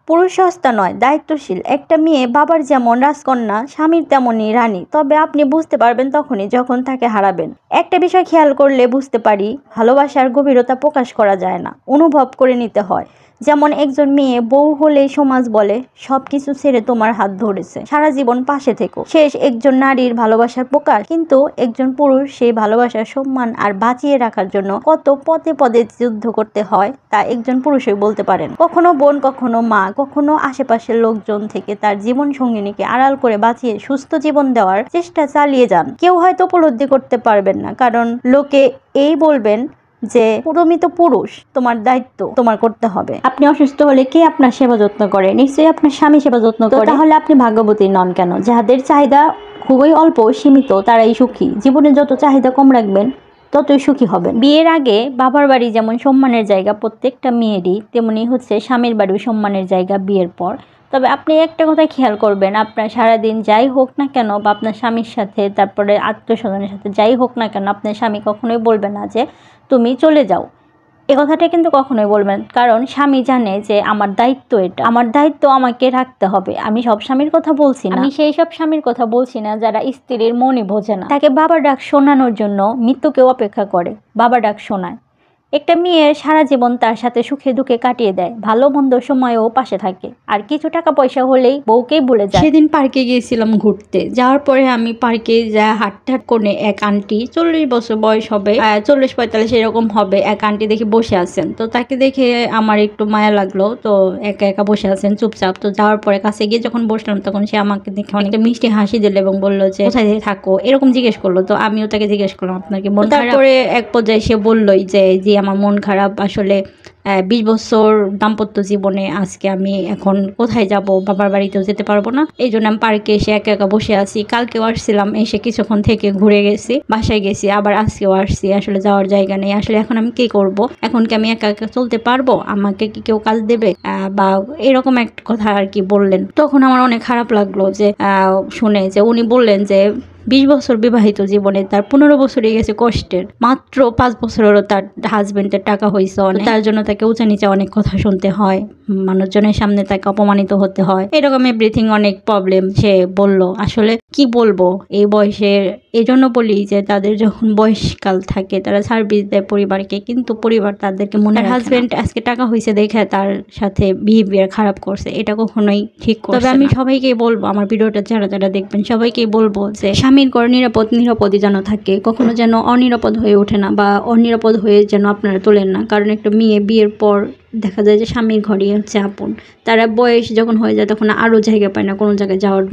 পুরুষ সস্তা নয়, দায়িত্বশীল। একটা মেয়ে বাবার যেমন রাজকন্যা, স্বামীর তেমনই রানী। তবে আপনি বুঝতে পারবেন তখনই যখন তাকে হারাবেন। একটা বিষয় খেয়াল করলে বুঝতে পারি, ভালোবাসার গভীরতা প্রকাশ করা যায় না, অনুভব করে নিতে হয়। যেমন একজন মেয়ে বউ হলেই সমাজ বলে সবকিছু ছেড়ে তোমার হাত ধরেছে, সারা জীবন পাশে থেকো, শেষ একজন নারীর ভালোবাসার প্রকাশ। কিন্তু একজন পুরুষ সেই ভালোবাসার সম্মান আর বাঁচিয়ে রাখার জন্য কত পদে পদে যুদ্ধ করতে হয় তা একজন পুরুষই বলতে পারেন। কখনো বোন, কখনো মা, কখনো আশেপাশের লোকজন থেকে তার জীবন সঙ্গিনীকে আড়াল করে বাঁচিয়ে সুস্থ জীবন দেওয়ার চেষ্টা চালিয়ে যান। কেউ হয়তো উপলব্ধি করতে পারবেন না, কারণ লোকে এই বলবেন যে তুমি তো পুরুষ, তোমার দায়িত্ব তোমার করতে হবে। আপনি অসুস্থ হলে কে আপনার সেবা যত্ন করে? নিশ্চয়ই আপনার স্বামী সেবা যত্ন করে। তাহলে আপনি ভাগ্যবতী নন কেন? যাদের চাহিদা খুবই অল্প, সীমিত, তারাই সুখী। জীবনে যত চাহিদা কম রাখবেন ততই সুখী হবেন। বিয়ের আগে বাবার বাড়ি যেমন সম্মানের জায়গা প্রত্যেকটা মেয়েরই, তেমনি হচ্ছে স্বামীর বাড়িও সম্মানের জায়গা বিয়ের পর। তবে আপনি একটা কথা খেয়াল করবেন, আপনার সারাদিন যাই হোক না কেন বা আপনার স্বামীর সাথে, তারপরে আত্মীয়স্বজনের সাথে যাই হোক না কেন, আপনার স্বামী কখনোই বলবে না যে তুমি চলে যাও। এ কথাটা কিন্তু কখনোই বলবেন, কারণ স্বামী জানে যে আমার দায়িত্ব, এটা আমার দায়িত্ব, আমাকে রাখতে হবে। আমি সব স্বামীর কথা বলছি না, আমি সেই সব স্বামীর কথা বলছি না যারা স্ত্রীর মনই বোঝে না, তাকে বাবার ডাক শোনানোর জন্য মৃত্যুকেও অপেক্ষা করে, বাবার ডাক শোনায়। একটা মেয়ের সারা জীবন তার সাথে সুখে দুঃখে কাটিয়ে দেয়, ভালো মন্দ সময়েও পাশে থাকে, আর কিছু টাকা পয়সা হলেই বউকেই ভুলে যায়। সেদিন পার্কে গিয়েছিলাম ঘুরতে, যাওয়ার পরে আমি পার্কে যা হাঁটতে করে এক আন্টি, 40 বছর বয়স হবে, 40-45 এরকম হবে, এক আন্টি দেখে বসে আছেন। তো তাকে দেখে আমার একটু মায়া লাগলো, তো একা একা বসে আছেন চুপচাপ। তো যাওয়ার পরে কাছে গিয়ে যখন বসলাম, তখন সে আমাকে দেখে অনেকটা মিষ্টি হাসি দিল এবং বললো যে কোথায় থাকো, এরকম জিজ্ঞেস করলো। তো আমিও তাকে জিজ্ঞেস করলাম আপনার কি মন খারাপ? তারপরে এক পর্যায়ে সে বললোই যে আমার মন খারাপ, আসলে 20 বছর দাম্পত্য জীবনে আজকে আমি এখন কোথায় যাব, বাবার বাড়িতেও যেতে পারবো না, এই জন্য আমি পার্কে এসে একা একা বসে আছি। কালকেও আসছিলাম, এসে কিছুক্ষণ থেকে ঘুরে গেছি, বাসায় গেছি, আবার আজকেও আসছি, আসলে যাওয়ার জায়গা নেই। আসলে এখন আমি কি করব? এখন কি আমি একা একা চলতে পারবো? আমাকে কি কেউ কাজ দেবে? বা এরকম একটা কথা আর কি বললেন। তখন আমার অনেক খারাপ লাগলো যে শুনে যে উনি বললেন যে 20 বছর বিবাহিত জীবনে তার 15 বছরই গেছে কষ্টের, মাত্র 5 বছরেরও তার হাজবেন্ডের টাকা হয়েছে অনেক, তার জন্য তাকে উঁচা নিচে অনেক কথা শুনতে হয়, মানুষজনের সামনে তাকে অপমানিত হতে হয়, এরকম এভরিথিং অনেক প্রবলেম সে বলল। আসলে কি বলবো, এই বয়সের, এই জন্য বলি যে তাদের যখন বয়সকাল থাকে তারা সার্ভিস দেয় পরিবারকে, কিন্তু পরিবার তাদেরকে মনে রাখে না। হাজবেন্ড আজকে টাকা হয়েছে দেখে তার সাথে বিহেভিয়ার খারাপ করছে, এটা কখনোই ঠিক করছে না। তবে আমি সবাইকেই বলবো, আমার ভিডিওটা যারা যারা দেখবেন সবাইকেই বলবো যে স্বামীর ঘর নিরাপদই যেন থাকে, কখনো যেন অনিরাপদ হয়ে ওঠে না, বা অনিরাপদ হয়ে যেন আপনারা তোলেন না। কারণ একটা মেয়ে বিয়ের পর দেখা যায় যে স্বামীর ঘরই হচ্ছে আপন, তারা বয়স যখন হয়ে যায় তখন আরও জায়গা পায় না কোনো জায়গায় যাওয়ার।